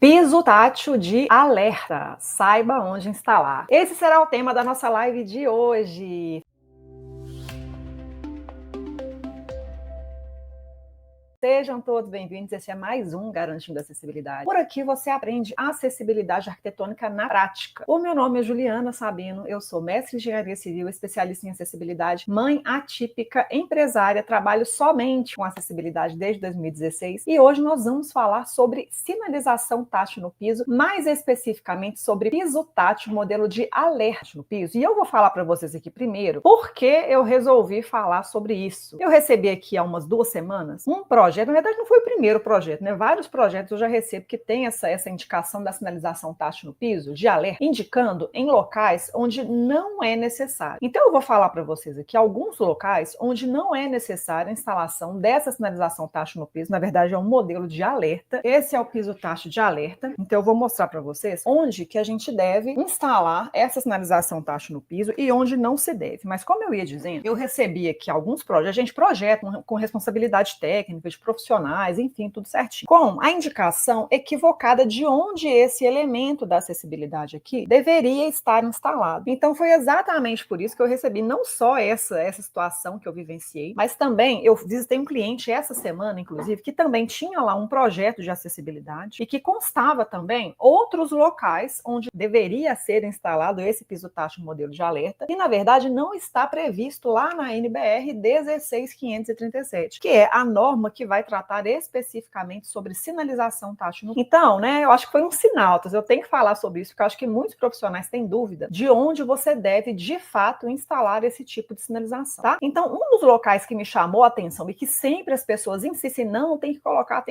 Piso tátil de alerta. Saiba onde instalar. Esse será o tema da nossa live de hoje. Sejam todos bem-vindos, esse é mais um Garantindo Acessibilidade. Por aqui você aprende acessibilidade arquitetônica na prática. O meu nome é Juliana Sabino, eu sou mestre em engenharia civil, especialista em acessibilidade, mãe atípica, empresária, trabalho somente com acessibilidade desde 2016 e hoje nós vamos falar sobre sinalização tátil no piso, mais especificamente sobre piso tátil, modelo de alerta no piso. E eu vou falar para vocês aqui primeiro por que eu resolvi falar sobre isso. Eu recebi aqui há umas 2 semanas um projeto, na verdade não foi o primeiro projeto, né? Vários projetos eu já recebo que tem essa indicação da sinalização tátil no piso, de alerta, indicando em locais onde não é necessário. Então eu vou falar para vocês aqui alguns locais onde não é necessária a instalação dessa sinalização tátil no piso, na verdade é um modelo de alerta. Esse é o piso tátil de alerta, então eu vou mostrar para vocês onde que a gente deve instalar essa sinalização tátil no piso e onde não se deve. Mas como eu ia dizendo, eu recebi aqui alguns projetos, a gente projeta com responsabilidade técnica, de profissionais, enfim, tudo certinho, com a indicação equivocada de onde esse elemento da acessibilidade aqui deveria estar instalado. Então foi exatamente por isso que eu recebi não só essa situação que eu vivenciei, mas também eu visitei um cliente essa semana, inclusive, que também tinha lá um projeto de acessibilidade e que constava também outros locais onde deveria ser instalado esse piso tátil modelo de alerta e, na verdade, não está previsto lá na NBR 16537, que é a norma que vai tratar especificamente sobre sinalização tátil no... Então, né, eu acho que foi um sinal, eu tenho que falar sobre isso, porque eu acho que muitos profissionais têm dúvida de onde você deve, de fato, instalar esse tipo de sinalização, tá? Então, um dos locais que me chamou a atenção e que sempre as pessoas insistem, não, tem que colocar,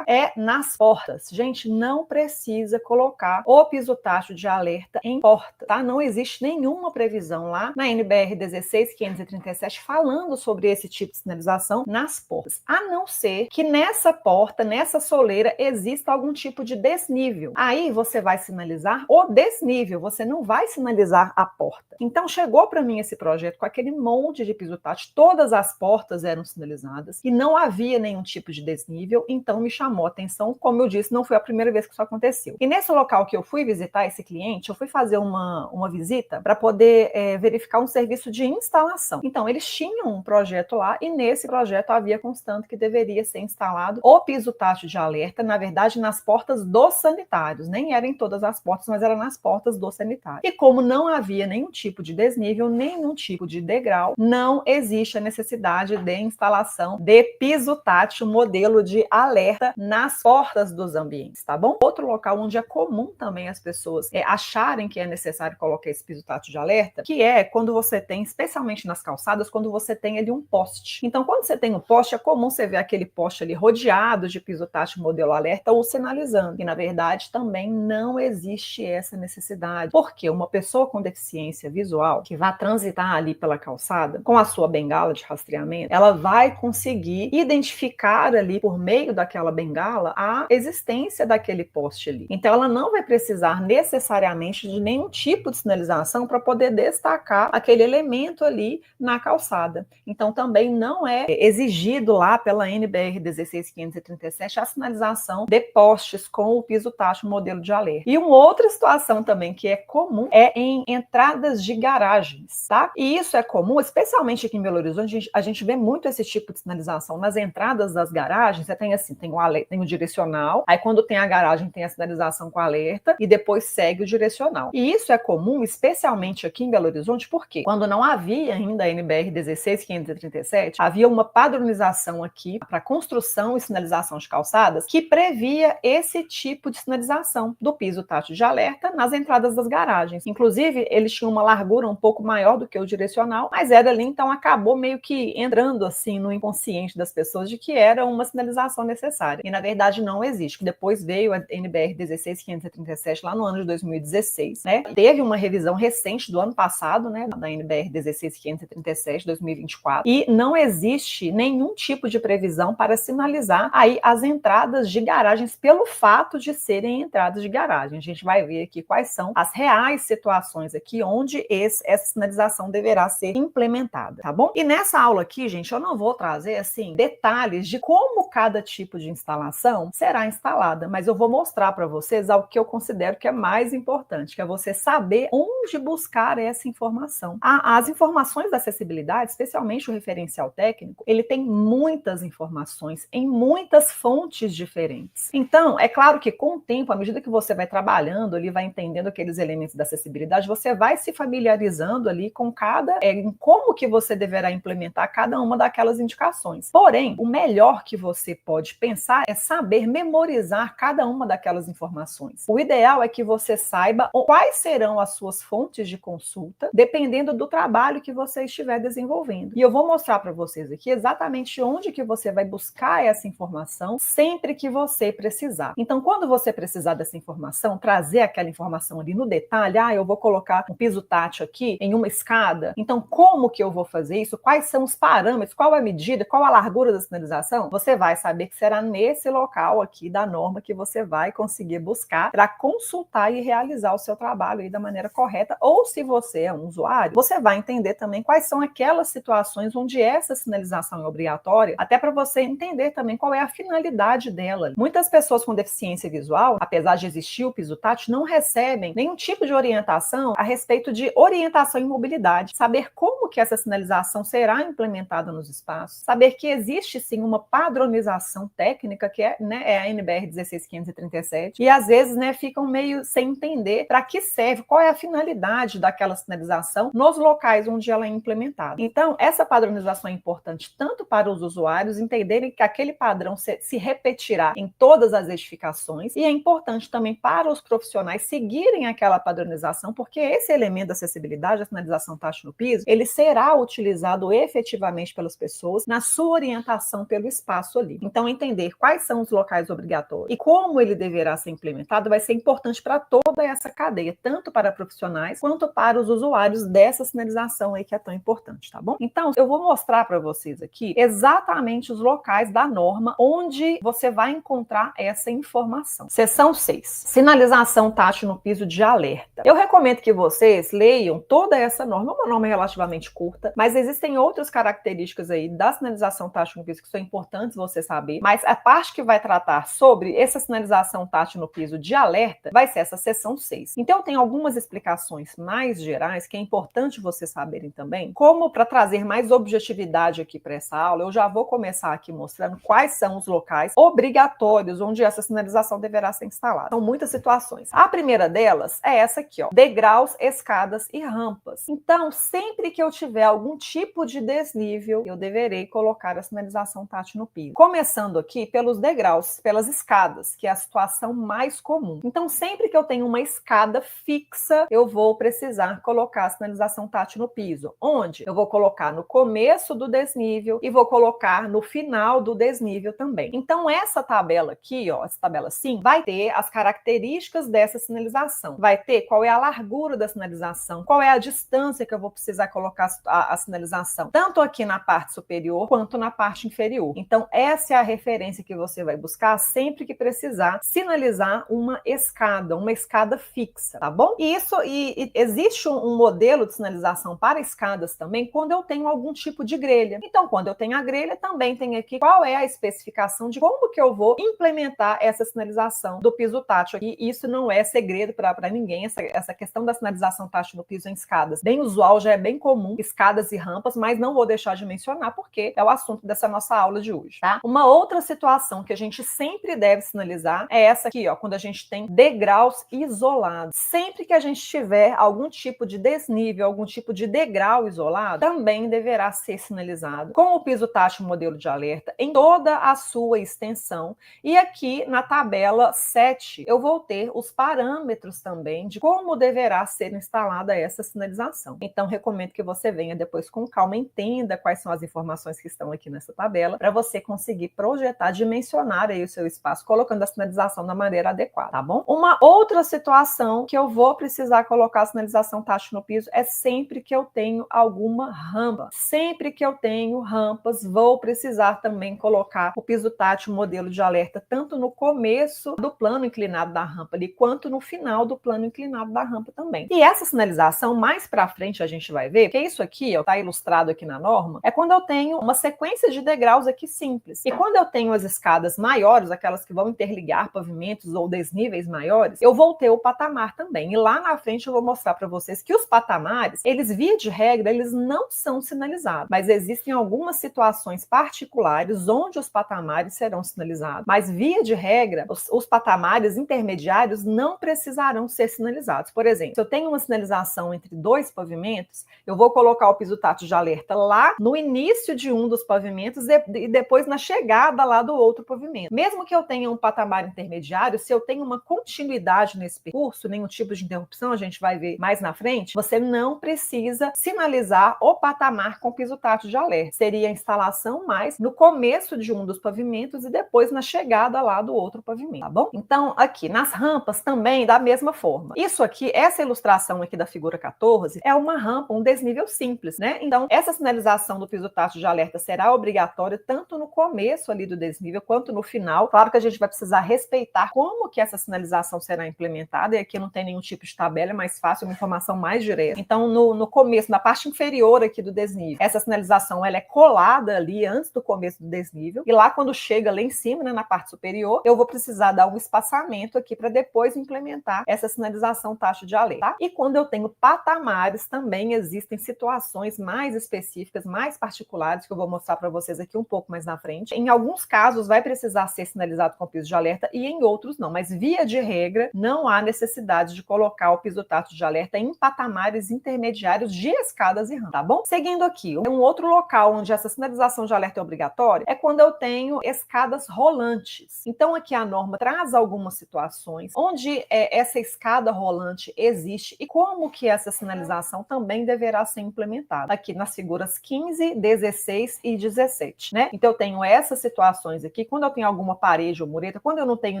é nas portas. Gente, não precisa colocar o piso tátil de alerta em porta, tá? Não existe nenhuma previsão lá na NBR 16537 falando sobre esse tipo de sinalização nas portas, a não ser que nessa porta, nessa soleira, exista algum tipo de desnível. Aí você vai sinalizar o desnível, você não vai sinalizar a porta. Então chegou para mim esse projeto com aquele monte de piso tátil, todas as portas eram sinalizadas e não havia nenhum tipo de desnível, então me chamou a atenção, como eu disse, não foi a primeira vez que isso aconteceu. E nesse local que eu fui visitar esse cliente, eu fui fazer uma visita para poder verificar um serviço de instalação. Então eles tinham um projeto lá e nesse projeto havia constante que deveria ser instalado o piso tátil de alerta, na verdade, nas portas dos sanitários. Nem era em todas as portas, mas era nas portas do sanitário. E como não havia nenhum tipo de desnível, nenhum tipo de degrau, não existe a necessidade de instalação de piso tátil modelo de alerta nas portas dos ambientes, tá bom? Outro local onde é comum também as pessoas acharem que é necessário colocar esse piso tátil de alerta, que é quando você tem, especialmente nas calçadas, quando você tem ali um poste. Então, quando você tem um poste, é comum você ver aquele poste ali rodeado de piso tátil modelo alerta ou sinalizando. E, na verdade, também não existe essa necessidade. Porque uma pessoa com deficiência visual que vai transitar ali pela calçada com a sua bengala de rastreamento, ela vai conseguir identificar ali, por meio daquela bengala, a existência daquele poste ali. Então, ela não vai precisar necessariamente de nenhum tipo de sinalização para poder destacar aquele elemento ali na calçada. Então, também não é exigido lá pela NBR 16537 a sinalização de postes com o piso tátil modelo de alerta. E uma outra situação também que é comum é em entradas de garagens, tá? E isso é comum, especialmente aqui em Belo Horizonte, a gente vê muito esse tipo de sinalização nas entradas das garagens. Você tem assim, tem o direcional, aí quando tem a garagem tem a sinalização com alerta e depois segue o direcional. E isso é comum, especialmente aqui em Belo Horizonte, porque quando não havia ainda a NBR 16537, havia uma padronização aqui para construção e sinalização de calçadas que previa esse tipo de sinalização do piso tátil de alerta nas entradas das garagens. Inclusive, eles tinham uma largura um pouco maior do que o direcional, mas era ali, então acabou meio que entrando assim no inconsciente das pessoas de que era uma sinalização necessária. E na verdade não existe. Depois veio a NBR 16537 lá no ano de 2016, né? Teve uma revisão recente do ano passado, né, da NBR 16537 2024, e não existe nenhum tipo de de previsão para sinalizar aí as entradas de garagens pelo fato de serem entradas de garagem. A gente vai ver aqui quais são as reais situações aqui onde essa sinalização deverá ser implementada, tá bom? E nessa aula aqui, gente, eu não vou trazer, assim, detalhes de como cada tipo de instalação será instalada, mas eu vou mostrar para vocês algo que eu considero que é mais importante, que é você saber onde buscar essa informação. As informações da acessibilidade, especialmente o referencial técnico, ele tem muitas informações em muitas fontes diferentes. Então, é claro que com o tempo, à medida que você vai trabalhando ali, vai entendendo aqueles elementos da acessibilidade, você vai se familiarizando ali com em como que você deverá implementar cada uma daquelas indicações. Porém, o melhor que você pode pensar é saber memorizar cada uma daquelas informações. O ideal é que você saiba quais serão as suas fontes de consulta, dependendo do trabalho que você estiver desenvolvendo. E eu vou mostrar para vocês aqui exatamente onde que você vai buscar essa informação sempre que você precisar. Então, quando você precisar dessa informação, trazer aquela informação ali no detalhe, eu vou colocar um piso tátil aqui em uma escada, então como que eu vou fazer isso? Quais são os parâmetros? Qual a medida? Qual a largura da sinalização? Você vai saber que será nesse local aqui da norma que você vai conseguir buscar para consultar e realizar o seu trabalho aí da maneira correta, ou se você é um usuário, você vai entender também quais são aquelas situações onde essa sinalização é obrigatória, até para você entender também qual é a finalidade dela. Muitas pessoas com deficiência visual, apesar de existir o piso tátil, não recebem nenhum tipo de orientação a respeito de orientação em mobilidade, saber como que essa sinalização será implementada nos espaços, saber que existe sim uma padronização técnica, que é a NBR 16537, e às vezes ficam meio sem entender para que serve, qual é a finalidade daquela sinalização nos locais onde ela é implementada. Então, essa padronização é importante tanto para os usuários entenderem que aquele padrão se repetirá em todas as edificações, e é importante também para os profissionais seguirem aquela padronização, porque esse elemento da acessibilidade, a sinalização tátil no piso, ele será utilizado efetivamente pelas pessoas na sua orientação pelo espaço ali. Então, entender quais são os locais obrigatórios e como ele deverá ser implementado vai ser importante para toda essa cadeia, tanto para profissionais quanto para os usuários dessa sinalização aí que é tão importante, tá bom? Então, eu vou mostrar para vocês aqui exatamente os locais da norma onde você vai encontrar essa informação. Seção 6. Sinalização tátil no piso de alerta. Eu recomendo que vocês leiam toda essa norma, é uma norma relativamente curta, mas existem outras características aí da sinalização tátil no piso que são importantes você saber, mas a parte que vai tratar sobre essa sinalização tátil no piso de alerta vai ser essa seção 6. Então, tem algumas explicações mais gerais que é importante vocês saberem também, como para trazer mais objetividade aqui para essa aula, eu já vou começar aqui mostrando quais são os locais obrigatórios onde essa sinalização deverá ser instalada. São muitas situações. A primeira delas é essa aqui, degraus, escadas e rampas. Então, sempre que eu tiver algum tipo de desnível, eu deverei colocar a sinalização tátil no piso. Começando aqui pelos degraus, pelas escadas, que é a situação mais comum. Então, sempre que eu tenho uma escada fixa, eu vou precisar colocar a sinalização tátil no piso. Onde? Eu vou colocar no começo do desnível e vou colocar no final do desnível também. Então, essa tabela aqui, essa tabela 5, vai ter as características dessa sinalização. Vai ter qual é a largura da sinalização, qual é a distância que eu vou precisar colocar a sinalização, tanto aqui na parte superior quanto na parte inferior. Então, essa é a referência que você vai buscar sempre que precisar sinalizar uma escada fixa, tá bom? E existe um modelo de sinalização para escadas também quando eu tenho algum tipo de grelha. Então, quando eu tenho a grelha, também tem aqui qual é a especificação de como que eu vou implementar essa sinalização do piso tátil aqui. Isso não é segredo para ninguém, essa questão da sinalização tátil no piso em escadas. Bem usual, já é bem comum, escadas e rampas, mas não vou deixar de mencionar porque é o assunto dessa nossa aula de hoje, tá? Uma outra situação que a gente sempre deve sinalizar é essa aqui, quando a gente tem degraus isolados. Sempre que a gente tiver algum tipo de desnível, algum tipo de degrau isolado, também deverá ser sinalizado com o piso tátil modelo de alerta em toda a sua extensão. E aqui na tabela 7, eu vou ter os parâmetros também de como deverá ser instalada essa sinalização. Então, recomendo que você venha depois com calma, entenda quais são as informações que estão aqui nessa tabela, para você conseguir projetar, dimensionar aí o seu espaço, colocando a sinalização da maneira adequada, tá bom? Uma outra situação que eu vou precisar colocar a sinalização tátil no piso é sempre que eu tenho alguma rampa. Sempre que eu tenho rampas, vou precisar também colocar o piso tátil modelo de alerta tanto no começo do plano inclinado da rampa ali, quanto no final do plano inclinado da rampa também. E essa sinalização, mais para frente a gente vai ver, que isso aqui, ó, tá ilustrado aqui na norma, é quando eu tenho uma sequência de degraus aqui simples. E quando eu tenho as escadas maiores, aquelas que vão interligar pavimentos ou desníveis maiores, eu vou ter o patamar também. E lá na frente eu vou mostrar para vocês que os patamares, eles, via de regra, eles não são sinalizados, mas existem algumas situações particulares onde os patamares serão sinalizados. Mas, via de regra, os patamares intermediários não precisarão ser sinalizados. Por exemplo, se eu tenho uma sinalização entre dois pavimentos, eu vou colocar o piso tátil de alerta lá no início de um dos pavimentos e depois na chegada lá do outro pavimento. Mesmo que eu tenha um patamar intermediário, se eu tenho uma continuidade nesse percurso, nenhum tipo de interrupção, a gente vai ver mais na frente, você não precisa sinalizar o patamar com piso tátil de alerta. Seria a instalação mais no começo de um dos pavimentos e depois na chegada lá do outro pavimento, tá bom? Então, aqui nas rampas também da mesma forma. Isso aqui, essa ilustração aqui da figura 14, é uma rampa, um desnível simples, né? Então, essa sinalização do piso tátil de alerta será obrigatória tanto no começo ali do desnível quanto no final. Claro que a gente vai precisar respeitar como que essa sinalização será implementada, e aqui não tem nenhum tipo de tabela, é mais fácil, uma informação mais direta. Então, no começo, na parte inferior aqui do desnível, essa sinalização ela é colada ali antes do começo do desnível, e lá quando chega lá em cima, né, na parte superior, eu vou precisar dar um espaçamento aqui para depois implementar essa sinalização tátil de alerta, tá? E quando eu tenho patamares, também existem situações mais específicas, mais particulares, que eu vou mostrar para vocês aqui um pouco mais na frente. Em alguns casos vai precisar ser sinalizado com piso de alerta e em outros não, mas via de regra não há necessidade de colocar o piso tátil de alerta em patamares intermediários de escadas e rampas, tá bom? Seguindo aqui, um outro local onde essa sinalização de alerta é obrigatória é quando eu tenho escadas rolantes. Então aqui a norma traz algumas situações onde essa escada rolante existe e como que essa sinalização também deverá ser implementada. Aqui nas figuras 15, 16 e 17, né? Então eu tenho essas situações aqui, quando eu tenho alguma parede ou mureta, quando eu não tenho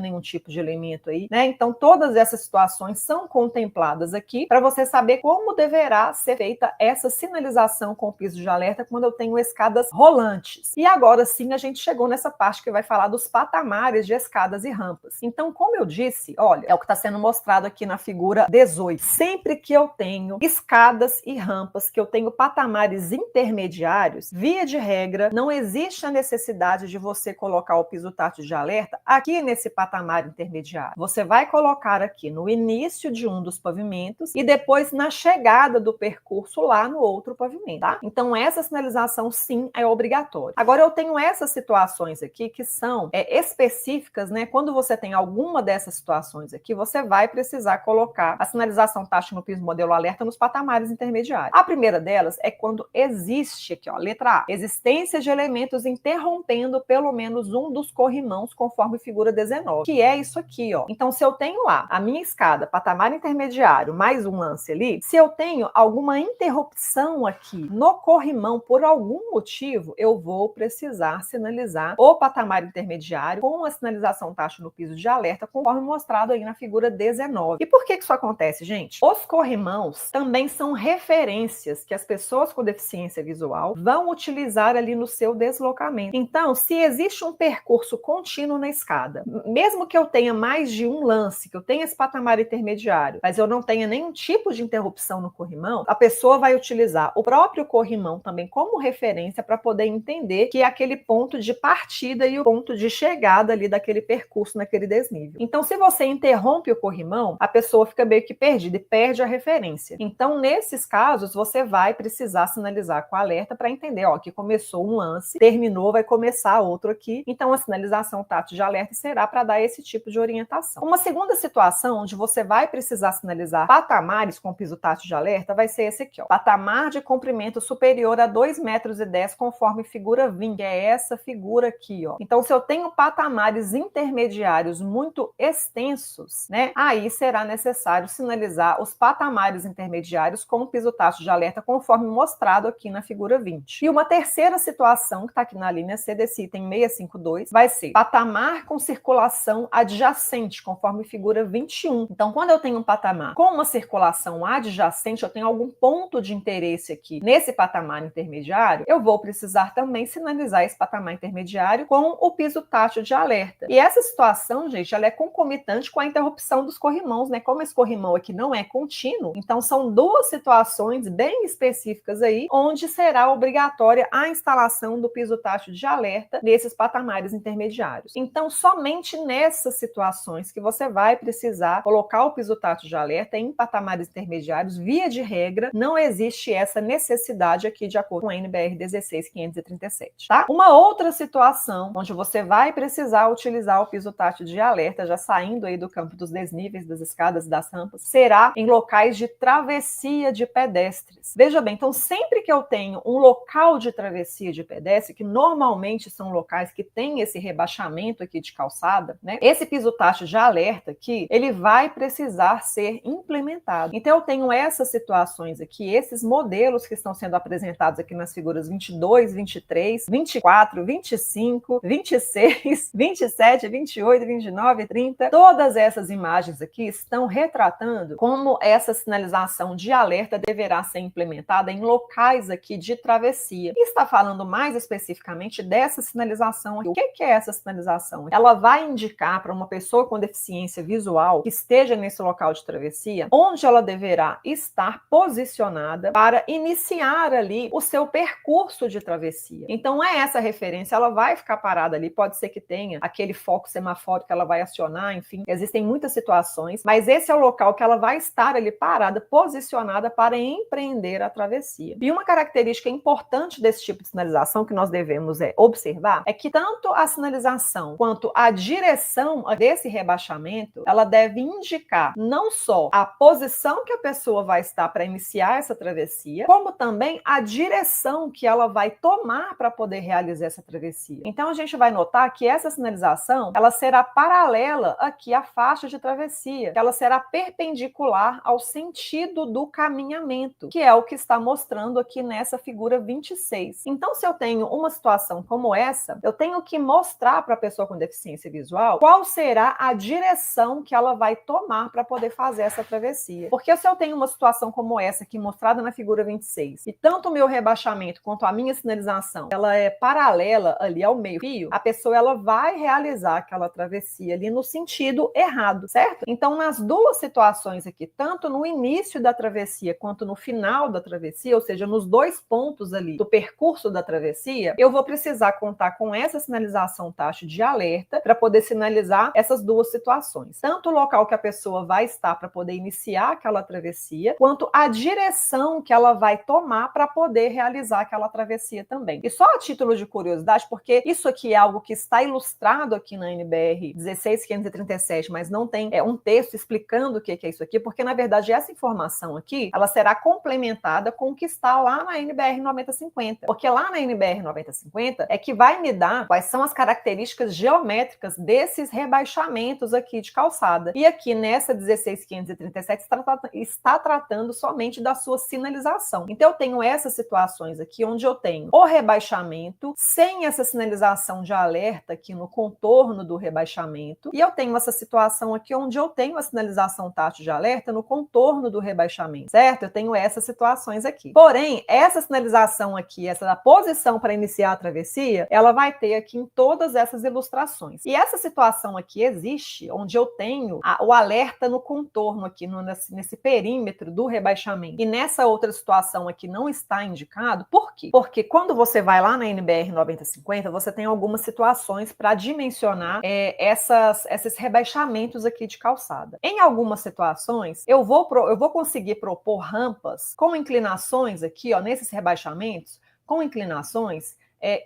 nenhum tipo de elemento aí, né? Então todas essas situações são contempladas aqui para você saber como deverá ser feita essa sinalização com o piso de alerta quando eu tenho escadas rolantes. E agora sim a gente chegou nessa parte que vai falar dos patamares de escadas e rampas. Então, como eu disse, olha, é o que está sendo mostrado aqui na figura 18. Sempre que eu tenho escadas e rampas, que eu tenho patamares intermediários, via de regra, não existe a necessidade de você colocar o piso tátil de alerta aqui nesse patamar intermediário. Você vai colocar aqui no início de um dos pavimentos e depois na chegada do percurso lá no outro pavimento, tá? Então, essa sinalização, sim, é obrigatória. Agora, eu tenho essas situações aqui que são específicas, né? Quando você tem alguma dessas situações aqui, você vai precisar colocar a sinalização tátil no piso modelo alerta nos patamares intermediários. A primeira delas é quando existe aqui, ó, letra A, existência de elementos interrompendo pelo menos um dos corrimãos, conforme figura 19, que é isso aqui, ó. Então, se eu tenho lá a minha escada, patamar intermediário, mais um lance ali, se eu tenho alguma interrupção aqui no corrimão por algum motivo, eu vou precisar sinalizar o patamar intermediário com a sinalização tátil no piso de alerta, conforme mostrado aí na figura 19. E por que isso acontece, gente? Os corrimãos também são referências que as pessoas com deficiência visual vão utilizar ali no seu deslocamento. Então, se existe um percurso contínuo na escada, mesmo que eu tenha mais de um lance, que eu tenha esse patamar intermediário, mas eu não tenha nenhum tipo de interrupção no corrimão, a pessoa vai utilizar o próprio corrimão também como referência para poder entender que é aquele ponto de partida e o ponto de chegada ali daquele percurso naquele desnível. Então, se você interrompe o corrimão, a pessoa fica meio que perdida e perde a referência. Então, nesses casos, você vai precisar sinalizar com alerta para entender, ó, que começou um lance, terminou, vai começar outro aqui. Então, a sinalização tátil de alerta será para dar esse tipo de orientação. Uma segunda situação onde você vai precisar sinalizar patamares com piso tátil de alerta vai ser esse aqui, ó. Patamar de comprimento superior a 2,10 metros, conforme figura 20, que é essa figura aqui, ó. Então, se eu tenho patamares intermediários muito extensos, né, aí será necessário sinalizar os patamares intermediários com o piso tátil de alerta, conforme mostrado aqui na figura 20. E uma terceira situação, que está aqui na linha C desse item 652, vai ser patamar com circulação adjacente, conforme figura 21. Então, quando eu tenho um patamar com uma circulação adjacente, eu tenho algum ponto de interesse aqui nesse patamar intermediário, eu vou precisar também também sinalizar esse patamar intermediário com o piso tátil de alerta. E essa situação, gente, ela é concomitante com a interrupção dos corrimãos, né? Como esse corrimão aqui não é contínuo, então são duas situações bem específicas aí, onde será obrigatória a instalação do piso tátil de alerta nesses patamares intermediários. Então, somente nessas situações que você vai precisar colocar o piso tátil de alerta em patamares intermediários, via de regra, não existe essa necessidade aqui de acordo com a NBR 16537, tá? Uma outra situação onde você vai precisar utilizar o piso tátil de alerta, já saindo aí do campo dos desníveis, das escadas, das rampas, será em locais de travessia de pedestres. Veja bem, então sempre que eu tenho um local de travessia de pedestre, que normalmente são locais que têm esse rebaixamento aqui de calçada, né? Esse piso tátil de alerta aqui, ele vai precisar ser implementado. Então eu tenho essas situações aqui, esses modelos que estão sendo apresentados aqui nas figuras 22, 23, 24, 25, 26, 27, 28, 29, 30. Todas essas imagens aqui estão retratando como essa sinalização de alerta deverá ser implementada em locais aqui de travessia. E está falando mais especificamente dessa sinalização aqui. O que é essa sinalização? Ela vai indicar para uma pessoa com deficiência visual que esteja nesse local de travessia, onde ela deverá estar posicionada para iniciar ali o seu percurso de travessia. Então é essa referência, ela vai ficar parada ali, pode ser que tenha aquele foco semafórico que ela vai acionar, enfim, existem muitas situações, mas esse é o local que ela vai estar ali parada, posicionada para empreender a travessia. E uma característica importante desse tipo de sinalização que nós devemos observar é que tanto a sinalização quanto a direção desse rebaixamento, ela deve indicar não só a posição que a pessoa vai estar para iniciar essa travessia, como também a direção que ela vai tomar para poder realizar essa travessia. Então a gente vai notar que essa sinalização, ela será paralela aqui à faixa de travessia, ela será perpendicular ao sentido do caminhamento, que é o que está mostrando aqui nessa figura 26. Então, se eu tenho uma situação como essa, eu tenho que mostrar para a pessoa com deficiência visual qual será a direção que ela vai tomar para poder fazer essa travessia. Porque se eu tenho uma situação como essa aqui mostrada na figura 26, e tanto o meu rebaixamento quanto a minha sinalização, ela é paralela ali ao meio-fio, a pessoa ela vai realizar aquela travessia ali no sentido errado, certo? Então, nas duas situações aqui, tanto no início da travessia quanto no final da travessia, ou seja, nos dois pontos ali do percurso da travessia, eu vou precisar contar com essa sinalização tátil de alerta para poder sinalizar essas duas situações. Tanto o local que a pessoa vai estar para poder iniciar aquela travessia, quanto a direção que ela vai tomar para poder realizar aquela travessia também. E só a título de curiosidade, porque isso aqui é algo que está ilustrado aqui na NBR 16537, mas não tem um texto explicando o que é isso aqui, porque na verdade essa informação aqui, ela será complementada com o que está lá na NBR 9050, porque lá na NBR 9050 é que vai me dar quais são as características geométricas desses rebaixamentos aqui de calçada. E aqui nessa 16537 está tratando somente da sua sinalização. Então eu tenho essas situações aqui onde eu tenho o rebaixamento sem essa sinalização de alerta aqui no contorno do rebaixamento, e eu tenho essa situação aqui onde eu tenho a sinalização tátil de alerta no contorno do rebaixamento, certo? Eu tenho essas situações aqui. Porém, essa sinalização aqui, essa da posição para iniciar a travessia, ela vai ter aqui em todas essas ilustrações. E essa situação aqui existe onde eu tenho o alerta no contorno aqui, nesse perímetro do rebaixamento. E nessa outra situação aqui não está indicado. Por quê? Porque quando você vai lá na NBR 9050, você tem algumas situações para dimensionar esses rebaixamentos aqui de calçada. Em algumas situações, eu vou conseguir propor rampas com inclinações aqui, ó, nesses rebaixamentos, com inclinações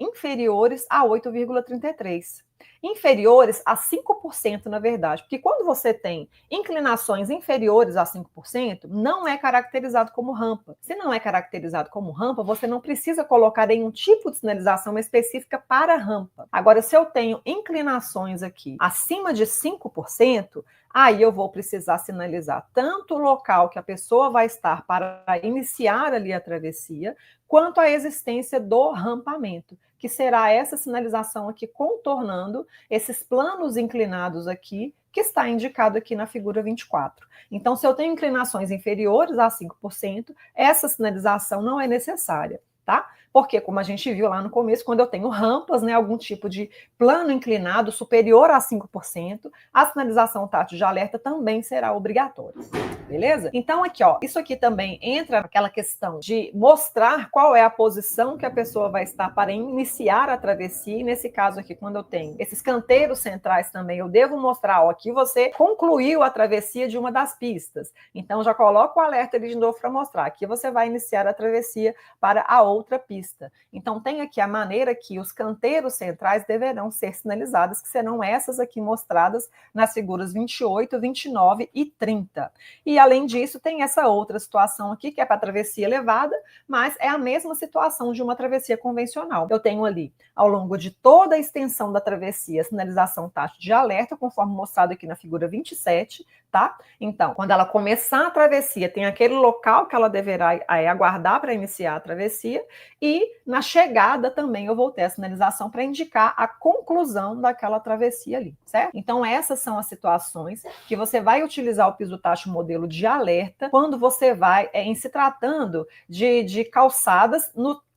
inferiores a 8,33. Inferiores a 5%, na verdade, porque quando você tem inclinações inferiores a 5%, não é caracterizado como rampa. Se não é caracterizado como rampa, você não precisa colocar nenhum tipo de sinalização específica para rampa. Agora, se eu tenho inclinações aqui acima de 5%, aí eu vou precisar sinalizar tanto o local que a pessoa vai estar para iniciar ali a travessia, quanto a existência do rampamento, que será essa sinalização aqui contornando esses planos inclinados aqui, que está indicado aqui na figura 24. Então, se eu tenho inclinações inferiores a 5%, essa sinalização não é necessária. tá? Porque, como a gente viu lá no começo, quando eu tenho rampas, né, algum tipo de plano inclinado superior a 5%, a sinalização tátil de alerta também será obrigatória. Beleza? Então, aqui, ó, isso aqui também entra naquela questão de mostrar qual é a posição que a pessoa vai estar para iniciar a travessia. E nesse caso aqui, quando eu tenho esses canteiros centrais também, eu devo mostrar, ó, que você concluiu a travessia de uma das pistas. Então, já coloco o alerta ali de novo para mostrar que você vai iniciar a travessia para a outra pista. Então, tem aqui a maneira que os canteiros centrais deverão ser sinalizados, que serão essas aqui mostradas nas figuras 28, 29 e 30. E, além disso, tem essa outra situação aqui, que é para travessia elevada, mas é a mesma situação de uma travessia convencional. Eu tenho ali, ao longo de toda a extensão da travessia, sinalização tátil de alerta, conforme mostrado aqui na figura 27, tá? Então, quando ela começar a travessia, tem aquele local que ela deverá aguardar para iniciar a travessia, e na chegada também eu vou ter a sinalização para indicar a conclusão daquela travessia ali, certo? Então, essas são as situações que você vai utilizar o piso tátil modelo de alerta quando você vai, em se tratando de calçadas,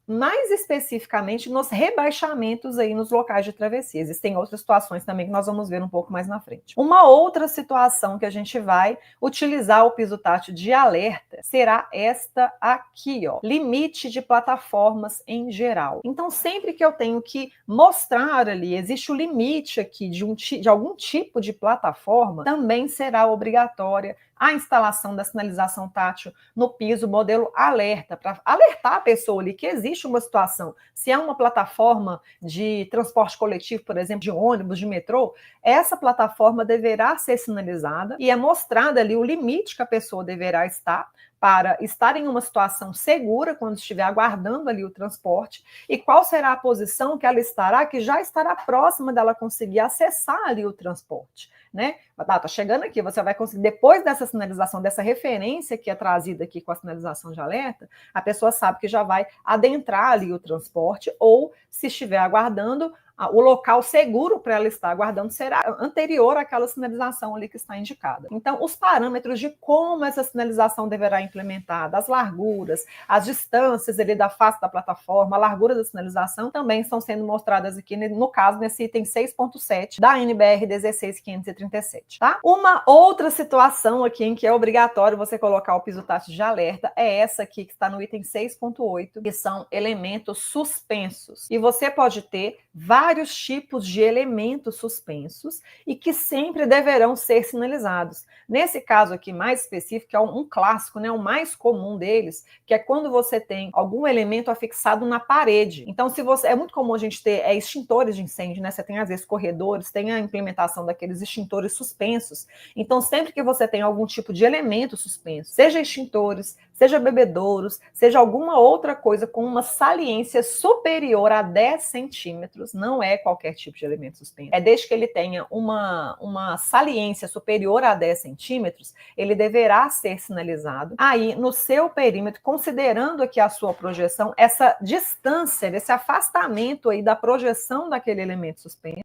mais especificamente nos rebaixamentos aí nos locais de travessia. Existem outras situações também que nós vamos ver um pouco mais na frente. Uma outra situação que a gente vai utilizar o piso tátil de alerta será esta aqui, ó, limite de plataformas em geral. Então, sempre que eu tenho que mostrar ali, existe o limite aqui de algum tipo de plataforma, também será obrigatória a instalação da sinalização tátil no piso modelo alerta, para alertar a pessoa ali que existe uma situação. Se é uma plataforma de transporte coletivo, por exemplo, de ônibus, de metrô, essa plataforma deverá ser sinalizada e é mostrada ali o limite que a pessoa deverá estar para estar em uma situação segura quando estiver aguardando ali o transporte, e qual será a posição que ela estará, que já estará próxima dela conseguir acessar ali o transporte, né? Tá chegando aqui, você vai conseguir, depois dessa sinalização, dessa referência que é trazida aqui com a sinalização de alerta, a pessoa sabe que já vai adentrar ali o transporte, ou se estiver aguardando, o local seguro para ela estar aguardando será anterior àquela sinalização ali que está indicada. Então, os parâmetros de como essa sinalização deverá implementada, as larguras, as distâncias ali da face da plataforma, a largura da sinalização também estão sendo mostradas aqui, no caso, nesse item 6.7 da NBR 16537, tá? Uma outra situação aqui em que é obrigatório você colocar o piso tátil de alerta é essa aqui que está no item 6.8, que são elementos suspensos. E você pode ter vários tipos de elementos suspensos e que sempre deverão ser sinalizados. Nesse caso aqui mais específico, é um clássico, né, o mais comum deles, que é quando você tem algum elemento afixado na parede. Então, se você, é muito comum a gente ter extintores de incêndio, né? Você tem às vezes corredores, tem a implementação daqueles extintores suspensos. Então, sempre que você tem algum tipo de elemento suspenso, seja extintores, seja bebedouros, seja alguma outra coisa com uma saliência superior a 10 centímetros, não é qualquer tipo de elemento suspenso. É desde que ele tenha uma saliência superior a 10 centímetros, ele deverá ser sinalizado. Aí, no seu perímetro, considerando aqui a sua projeção, essa distância, esse afastamento aí da projeção daquele elemento suspenso,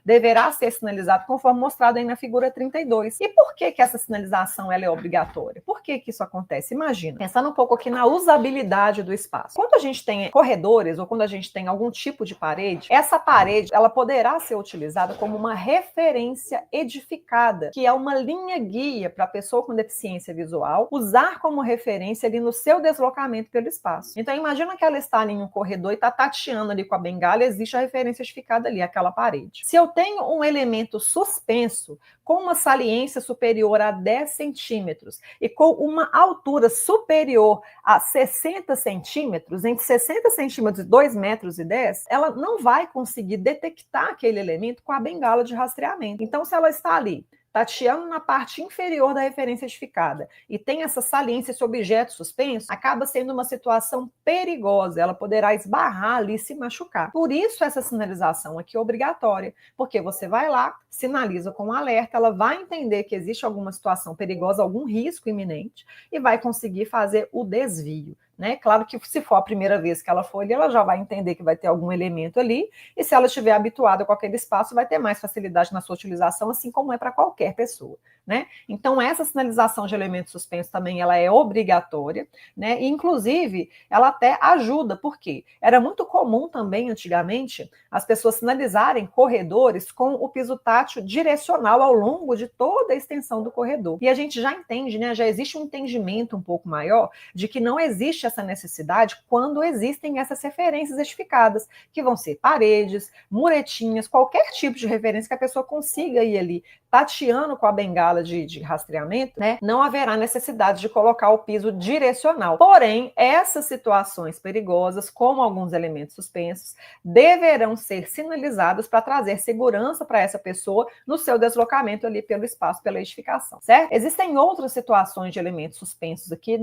deverá ser sinalizado conforme mostrado aí na figura 32. E por que essa sinalização ela é obrigatória? Por que isso acontece? Imagina, pensando um pouco aqui na usabilidade do espaço. Quando a gente tem corredores ou quando a gente tem algum tipo de parede, essa parede ela poderá ser utilizada como uma referência edificada, que é uma linha guia para a pessoa com deficiência visual usar como referência ali no seu deslocamento pelo espaço. Então imagina que ela está ali em um corredor e está tateando ali com a bengala, existe a referência edificada ali, aquela parede. Se eu tenho um elemento suspenso com uma saliência superior a 10 centímetros e com uma altura superior a 60 centímetros, entre 60 centímetros e 2 metros e 10, ela não vai conseguir detectar aquele elemento com a bengala de rastreamento. Então, se ela está ali tateando na parte inferior da referência edificada e tem essa saliência, esse objeto suspenso, acaba sendo uma situação perigosa, ela poderá esbarrar ali e se machucar. Por isso essa sinalização aqui é obrigatória, porque você vai lá, sinaliza com um alerta, ela vai entender que existe alguma situação perigosa, algum risco iminente e vai conseguir fazer o desvio, né? Claro que se for a primeira vez que ela for ali, ela já vai entender que vai ter algum elemento ali, e se ela estiver habituada com aquele espaço, vai ter mais facilidade na sua utilização, assim como é para qualquer pessoa, né? Então, essa sinalização de elementos suspensos também ela é obrigatória, né? E, inclusive, ela até ajuda, porque era muito comum também, antigamente, as pessoas sinalizarem corredores com o piso tátil direcional ao longo de toda a extensão do corredor. E a gente já entende, né? Já existe um entendimento um pouco maior de que não existe essa necessidade quando existem essas referências edificadas, que vão ser paredes, muretinhas, qualquer tipo de referência que a pessoa consiga ir ali tateando com a bengala de rastreamento, né? Não haverá necessidade de colocar o piso direcional. Porém, essas situações perigosas, como alguns elementos suspensos, deverão ser sinalizados para trazer segurança para essa pessoa no seu deslocamento ali pelo espaço, pela edificação, certo? Existem outras situações de elementos suspensos aqui,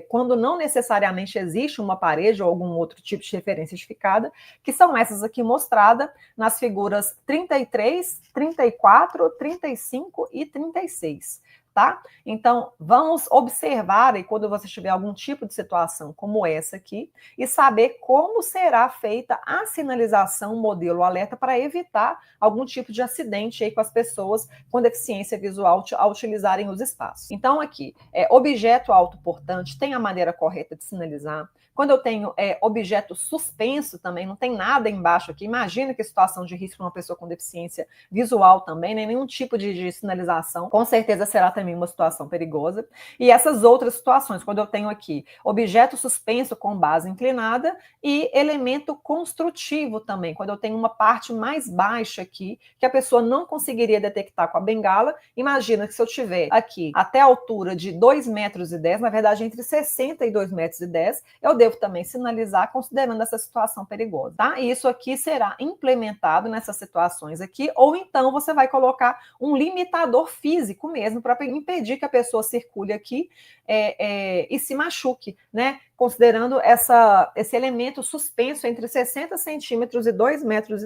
quando não necessariamente existe uma parede ou algum outro tipo de referência edificada, que são essas aqui mostradas nas figuras 33, 34, 35 e 36. Tá? Então, vamos observar aí quando você tiver algum tipo de situação como essa aqui e saber como será feita a sinalização modelo alerta para evitar algum tipo de acidente aí com as pessoas com deficiência visual ao utilizarem os espaços. Então, aqui, objeto autoportante tem a maneira correta de sinalizar. Quando eu tenho objeto suspenso também, não tem nada embaixo aqui. Imagina que situação de risco para uma pessoa com deficiência visual também, nem nenhum tipo de sinalização. Com certeza será também uma situação perigosa. E essas outras situações, quando eu tenho aqui objeto suspenso com base inclinada e elemento construtivo também, quando eu tenho uma parte mais baixa aqui, que a pessoa não conseguiria detectar com a bengala. Imagina que se eu tiver aqui até a altura de 2,10 metros, na verdade entre 60 e 2,10 metros, eu devo também sinalizar considerando essa situação perigosa, tá? E isso aqui será implementado nessas situações aqui, ou então você vai colocar um limitador físico mesmo para impedir que a pessoa circule aqui e se machuque, né? Considerando esse elemento suspenso entre 60 centímetros e 2,10 metros.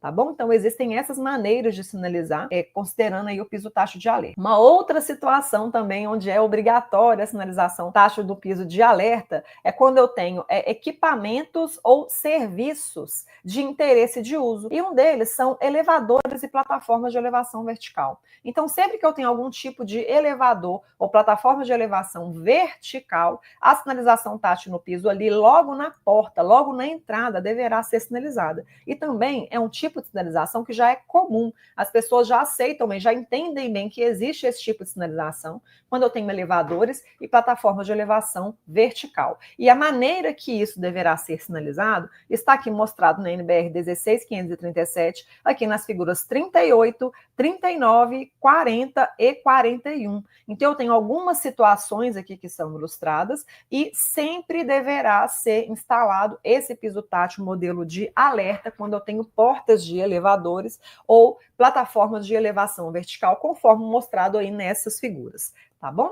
Tá bom? Então, existem essas maneiras de sinalizar, considerando aí o piso tátil de alerta. Uma outra situação também, onde é obrigatória a sinalização tátil do piso de alerta, é quando eu tenho equipamentos ou serviços de interesse de uso. E um deles são elevadores e plataformas de elevação vertical. Então, sempre que eu tenho algum tipo de elevador ou plataforma de elevação vertical, a sinalização tátil no piso ali, logo na porta, logo na entrada, deverá ser sinalizada. E também é um tipo de sinalização que já é comum. As pessoas já aceitam bem, já entendem bem que existe esse tipo de sinalização quando eu tenho elevadores e plataformas de elevação vertical. E a maneira que isso deverá ser sinalizado está aqui mostrado na NBR 16537, aqui nas figuras 38, 39, 40 e 41. Então, eu tenho algumas situações aqui que são ilustradas e sempre deverá ser instalado esse piso tátil modelo de alerta quando eu tenho portas de elevadores ou plataformas de elevação vertical, conforme mostrado aí nessas figuras, tá bom?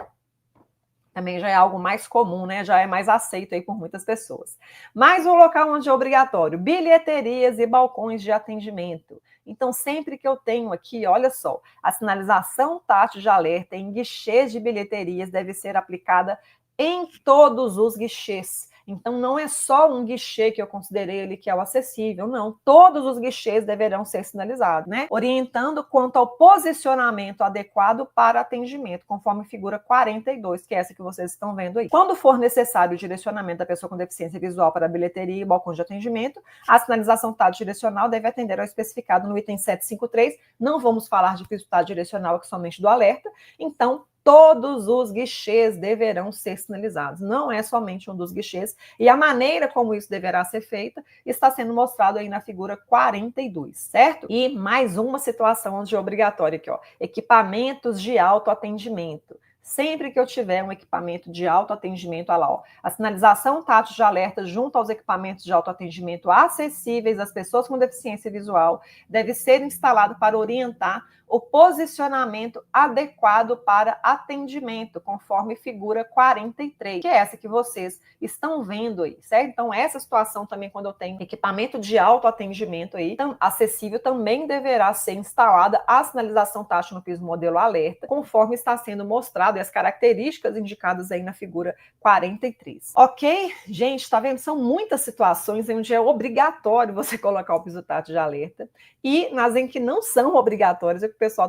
Também já é algo mais comum, né? Já é mais aceito aí por muitas pessoas. Mais um local onde é obrigatório: bilheterias e balcões de atendimento. Então, sempre que eu tenho aqui, olha só, a sinalização tátil de alerta em guichês de bilheterias deve ser aplicada em todos os guichês. Então, não é só um guichê que eu considerei ali que é o acessível, não. Todos os guichês deverão ser sinalizados, né? Orientando quanto ao posicionamento adequado para atendimento, conforme figura 42, que é essa que vocês estão vendo aí. Quando for necessário o direcionamento da pessoa com deficiência visual para a bilheteria e balcão de atendimento, a sinalização tátil direcional deve atender ao especificado no item 753. Não vamos falar de piso tátil direcional aqui somente do alerta. Então, todos os guichês deverão ser sinalizados, não é somente um dos guichês, e a maneira como isso deverá ser feita está sendo mostrado aí na figura 42, certo? E mais uma situação onde é obrigatória aqui, ó, equipamentos de autoatendimento. Sempre que eu tiver um equipamento de autoatendimento, olha lá, ó, a sinalização tátil de alerta junto aos equipamentos de autoatendimento acessíveis às pessoas com deficiência visual deve ser instalado para orientar o posicionamento adequado para atendimento, conforme figura 43, que é essa que vocês estão vendo aí, certo? Então, essa situação também, quando eu tenho equipamento de autoatendimento aí, acessível, também deverá ser instalada a sinalização tátil no piso modelo alerta, conforme está sendo mostrado e as características indicadas aí na figura 43. Ok? Gente, tá vendo? São muitas situações em onde é obrigatório você colocar o piso tátil de alerta e nas em que não são obrigatórias, é que o pessoal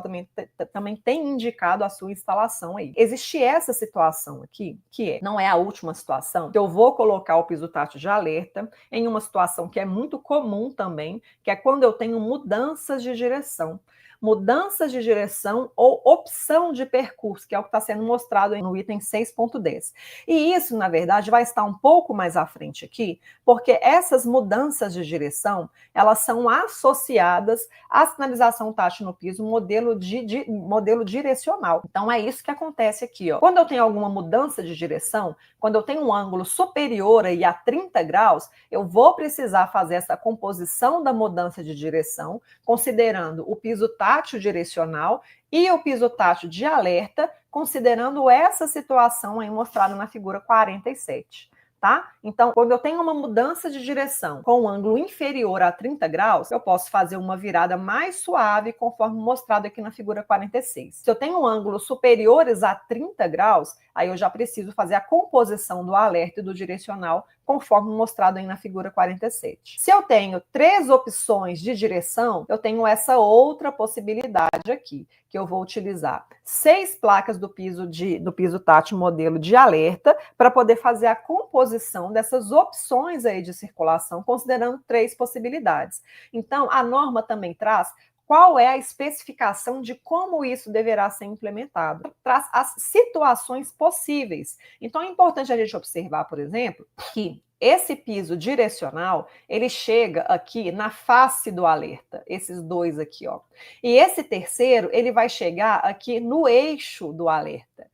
também tem indicado a sua instalação aí. Existe essa situação aqui, que não é a última situação, que eu vou colocar o piso tátil de alerta em uma situação que é muito comum também, que é quando eu tenho mudanças de direção. Mudanças de direção ou opção de percurso, que é o que está sendo mostrado no item 6.10. E isso, na verdade, vai estar um pouco mais à frente aqui, porque essas mudanças de direção, elas são associadas à sinalização tátil no piso, modelo direcional. Então, é isso que acontece aqui, ó. Quando eu tenho alguma mudança de direção, quando eu tenho um ângulo superior aí a 30 graus, eu vou precisar fazer essa composição da mudança de direção, considerando o piso tátil direcional e o piso tátil de alerta, considerando essa situação aí mostrada na figura 47. Tá? Então, quando eu tenho uma mudança de direção com um ângulo inferior a 30 graus, eu posso fazer uma virada mais suave, conforme mostrado aqui na figura 46. Se eu tenho ângulos superiores a 30 graus, aí eu já preciso fazer a composição do alerta e do direcional, conforme mostrado aí na figura 47. Se eu tenho 3 opções de direção, eu tenho essa outra possibilidade aqui, que eu vou utilizar 6 placas do piso tátil modelo de alerta, para poder fazer a composição dessas opções aí de circulação, considerando 3 possibilidades. Então, a norma também traz qual é a especificação de como isso deverá ser implementado. Traz as situações possíveis. Então, é importante a gente observar, por exemplo, que esse piso direcional, ele chega aqui na face do alerta, esses dois aqui, ó. E esse terceiro, ele vai chegar aqui no eixo do alerta.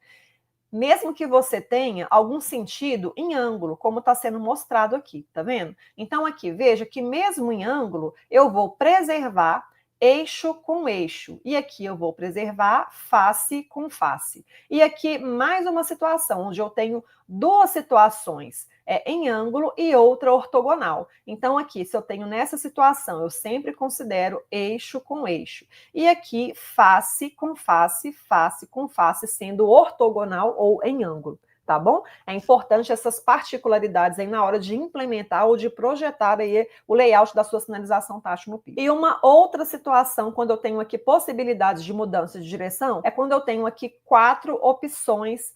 Mesmo que você tenha algum sentido em ângulo, como está sendo mostrado aqui, tá vendo? Então, aqui, veja que mesmo em ângulo, eu vou preservar eixo com eixo. E aqui eu vou preservar face com face. E aqui, mais uma situação, onde eu tenho 2 situações em ângulo e outra ortogonal. Então, aqui, se eu tenho nessa situação, eu sempre considero eixo com eixo. E aqui, face com face, face com face, sendo ortogonal ou em ângulo. Tá bom? É importante essas particularidades aí na hora de implementar ou de projetar aí o layout da sua sinalização tátil no piso. E uma outra situação, quando eu tenho aqui possibilidades de mudança de direção, é quando eu tenho aqui 4 opções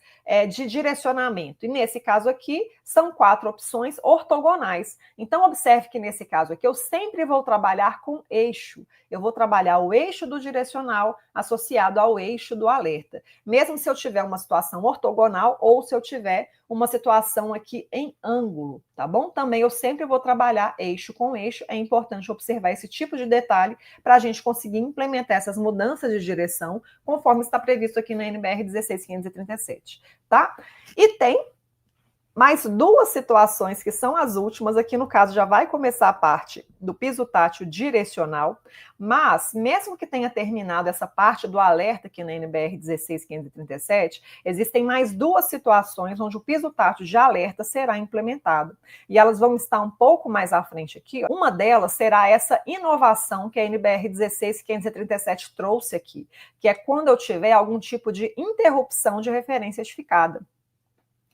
de direcionamento. E nesse caso aqui, são 4 opções ortogonais. Então, observe que nesse caso aqui, eu sempre vou trabalhar com eixo. Eu vou trabalhar o eixo do direcional associado ao eixo do alerta. Mesmo se eu tiver uma situação ortogonal ou se eu tiver uma situação aqui em ângulo, tá bom? Também eu sempre vou trabalhar eixo com eixo. É importante observar esse tipo de detalhe para a gente conseguir implementar essas mudanças de direção conforme está previsto aqui na NBR 16537, tá? E tem mais 2 situações que são as últimas, aqui no caso já vai começar a parte do piso tátil direcional, mas mesmo que tenha terminado essa parte do alerta aqui na NBR 16537, existem mais 2 situações onde o piso tátil de alerta será implementado. E elas vão estar um pouco mais à frente aqui. Uma delas será essa inovação que a NBR 16537 trouxe aqui, que é quando eu tiver algum tipo de interrupção de referência edificada.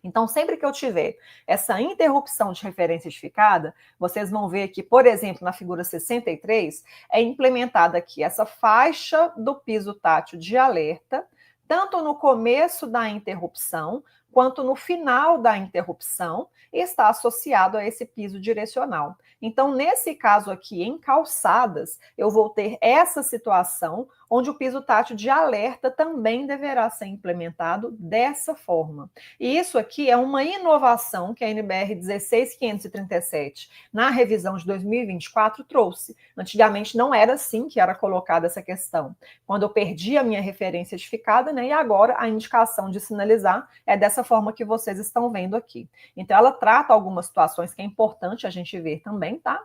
Então, sempre que eu tiver essa interrupção de referência edificada, vocês vão ver que, por exemplo, na figura 63, é implementada aqui essa faixa do piso tátil de alerta, tanto no começo da interrupção, quanto no final da interrupção, e está associado a esse piso direcional. Então, nesse caso aqui, em calçadas, eu vou ter essa situação onde o piso tátil de alerta também deverá ser implementado dessa forma. E isso aqui é uma inovação que a NBR 16537, na revisão de 2024, trouxe. Antigamente não era assim que era colocada essa questão. Quando eu perdi a minha referência edificada, né, e agora a indicação de sinalizar é dessa forma que vocês estão vendo aqui. Então, ela trata algumas situações que é importante a gente ver também, tá?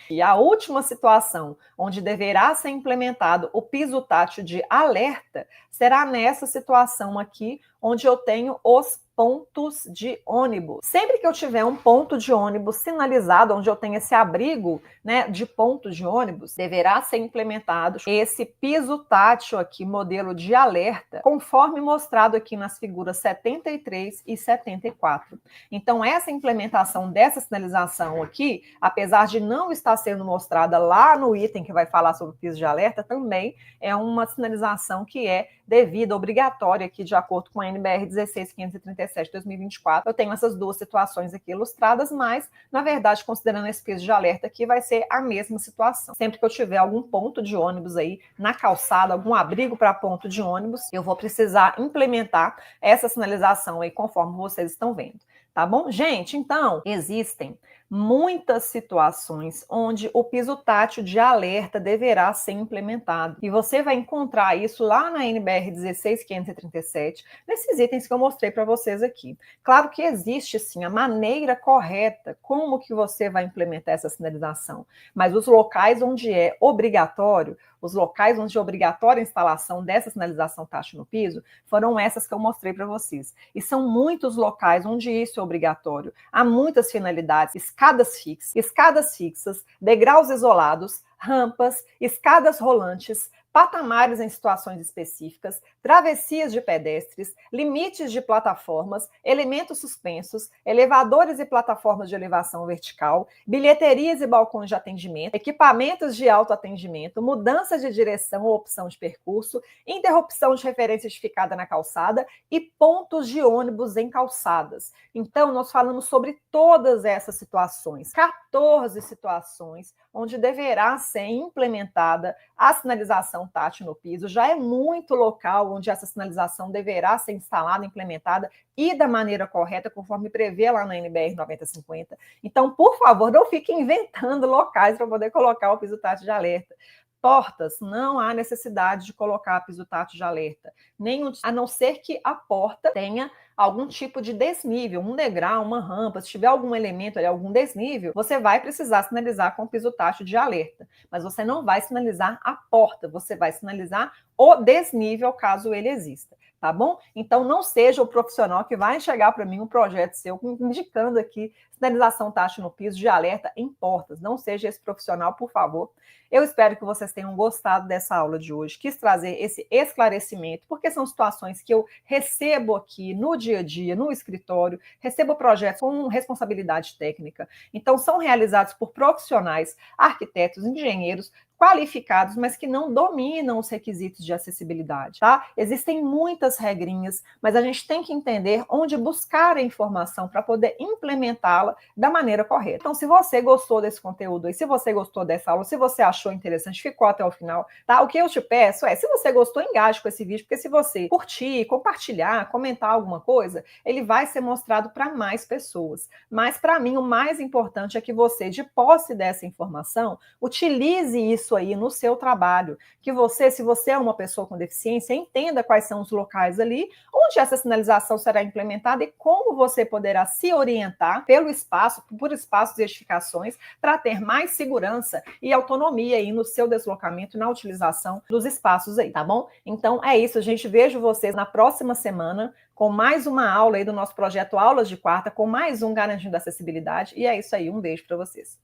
E a última situação onde deverá ser implementado o piso tátil de alerta será nessa situação aqui, onde eu tenho os pontos de ônibus. Sempre que eu tiver um ponto de ônibus sinalizado, onde eu tenho esse abrigo, né, de pontos de ônibus, deverá ser implementado esse piso tátil aqui, modelo de alerta, conforme mostrado aqui nas figuras 73 e 74. Então, essa implementação dessa sinalização aqui, apesar de não estar sendo mostrada lá no item que vai falar sobre o piso de alerta, também é uma sinalização que é devida, obrigatória aqui, de acordo com a NBR 16537/2024. Eu tenho essas duas situações aqui ilustradas, mas, na verdade, considerando esse piso de alerta aqui, vai ser a mesma situação. Sempre que eu tiver algum ponto de ônibus aí na calçada, algum abrigo para ponto de ônibus, eu vou precisar implementar essa sinalização aí, conforme vocês estão vendo. Tá bom? Gente, então, existem muitas situações onde o piso tátil de alerta deverá ser implementado. E você vai encontrar isso lá na NBR 16537, nesses itens que eu mostrei para vocês aqui. Claro que existe, sim, a maneira correta como que você vai implementar essa sinalização, mas os locais onde é obrigatório, os locais onde é obrigatória a instalação dessa sinalização tátil no piso, foram essas que eu mostrei para vocês. E são muitos locais onde isso é obrigatório. Há muitas finalidades: escadas fixas, degraus isolados, rampas, escadas rolantes, patamares em situações específicas, travessias de pedestres, limites de plataformas, elementos suspensos, elevadores e plataformas de elevação vertical, bilheterias e balcões de atendimento, equipamentos de autoatendimento, mudança de direção ou opção de percurso, interrupção de referência edificada na calçada e pontos de ônibus em calçadas. Então, nós falamos sobre todas essas situações, 14 situações onde deverá ser implementada a sinalização tátil no piso. Já é muito local onde essa sinalização deverá ser instalada, implementada e da maneira correta, conforme prevê lá na NBR 9050. Então, por favor, não fique inventando locais para poder colocar o piso tátil de alerta. Portas, não há necessidade de colocar piso tátil de alerta, a não ser que a porta tenha algum tipo de desnível, um degrau, uma rampa. Se tiver algum elemento ali, algum desnível, você vai precisar sinalizar com piso tátil de alerta, mas você não vai sinalizar a porta, você vai sinalizar o desnível, caso ele exista, tá bom? Então, não seja o profissional que vai chegar para mim um projeto seu indicando aqui sinalização tátil no piso de alerta em portas. Não seja esse profissional, por favor. Eu espero que vocês tenham gostado dessa aula de hoje. Quis trazer esse esclarecimento, porque são situações que eu recebo aqui no dia a dia, no escritório, recebo projetos com responsabilidade técnica. Então, são realizados por profissionais, arquitetos, engenheiros, qualificados, mas que não dominam os requisitos de acessibilidade, tá? Existem muitas regrinhas, mas a gente tem que entender onde buscar a informação para poder implementá-la da maneira correta. Então, se você gostou desse conteúdo aí, se você gostou dessa aula, se você achou interessante, ficou até o final, tá? O que eu te peço é, se você gostou, engaje com esse vídeo, porque se você curtir, compartilhar, comentar alguma coisa, ele vai ser mostrado para mais pessoas. Mas, para mim, o mais importante é que você, de posse dessa informação, utilize isso aí no seu trabalho, que você, se você é uma pessoa com deficiência, entenda quais são os locais ali onde essa sinalização será implementada e como você poderá se orientar pelo espaço, por espaços e edificações, para ter mais segurança e autonomia aí no seu deslocamento, na utilização dos espaços aí, tá bom? Então é isso, gente, vejo vocês na próxima semana com mais uma aula aí do nosso projeto Aulas de Quarta, com mais um Garantindo Acessibilidade, e é isso aí, um beijo para vocês.